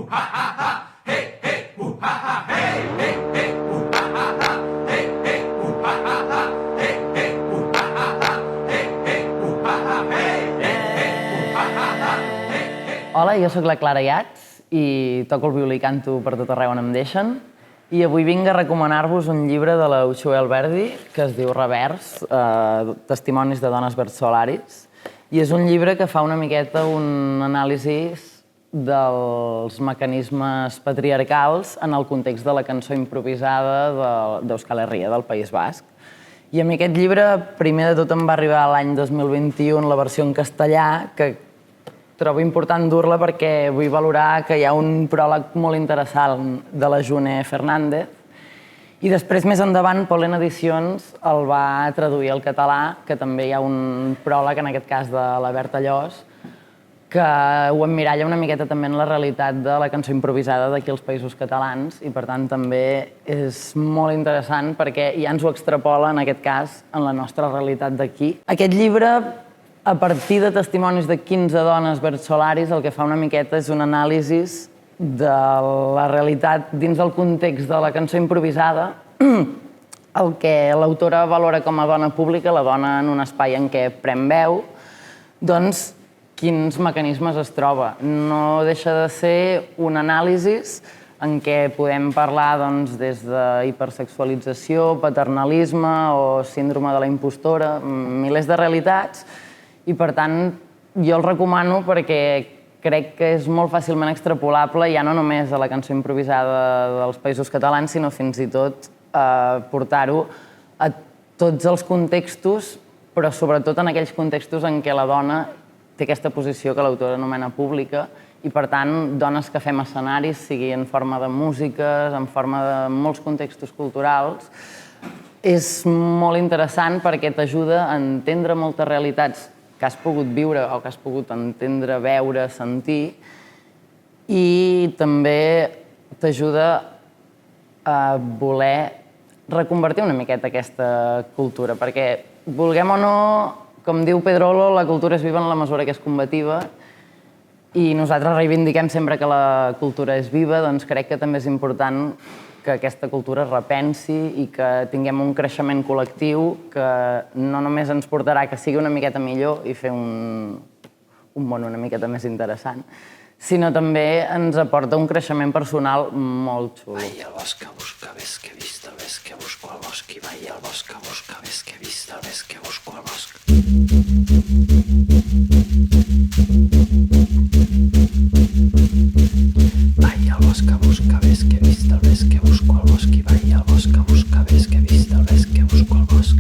Hola, jo sóc la Clara Iats i toco el violí i canto per tot arreu on em deixen. I avui vinc a recomanar-vos un llibre de la Uxue Alberdi que es diu Revers, Testimonis de dones versolaris. I és un llibre que fa una miqueta un anàlisi dels mecanismes patriarcals en el context de la cançó improvisada d'Euskal Herria, del País Basc. I a mi aquest llibre, primer de tot, em va arribar l'any 2021 la versió en castellà, que trobo important dur-la perquè vull valorar que hi ha un pròleg molt interessant de la June Fernández i després, més endavant, Pollen Edicions el va traduir al català, que també hi ha un pròleg, en aquest cas de la Berta Llos, que ho emmiralla una miqueta també en la realitat de la cançó improvisada d'aquí als Països Catalans i, per tant, també és molt interessant perquè ja ens ho extrapola, en aquest cas, en la nostra realitat d'aquí. Aquest llibre, a partir de testimonis de 15 dones versolaris, el que fa una miqueta és un anàlisi de la realitat dins el context de la cançó improvisada, el que l'autora valora com a dona pública, la dona en un espai en què pren veu, doncs quins mecanismes es troba. No deixa de ser un anàlisi en què podem parlar des d'hipersexualització, paternalisme o síndrome de la impostora, milers de realitats. I, per tant, jo el recomano perquè crec que és molt fàcilment extrapolable ja no només a la cançó improvisada dels Països Catalans, sinó fins i tot portar-ho a tots els contextos, però sobretot en aquells contextos en què la dona té aquesta posició que l'autora anomena pública i, per tant, dones que fem escenaris, sigui en forma de músiques, en forma de molts contextos culturals, és molt interessant perquè t'ajuda a entendre moltes realitats que has pogut viure o que has pogut entendre, veure, sentir, i també t'ajuda a voler reconvertir una miqueta aquesta cultura, perquè, vulguem o no, com diu Pedrolo, la cultura és viva en la mesura que és combativa, i nosaltres reivindiquem sempre que la cultura és viva, doncs crec que també és important que aquesta cultura es repensi i que tinguem un creixement col·lectiu que no només ens portarà que sigui una miqueta millor i fer un món una miqueta més interessant, sinó també ens aporta un creixement personal molt xulo. Vaig al bosc a buscar, ves que he vist, el ves que busco al bosc, i vaig al bosc a buscar, ves que he vist, el ves que busco al bosc. Vaig al bosc a buscar, ves que he vist, el ves que busco al bosc, i vaig al bosc a buscar, ves que he vist, el ves que busco al bosc.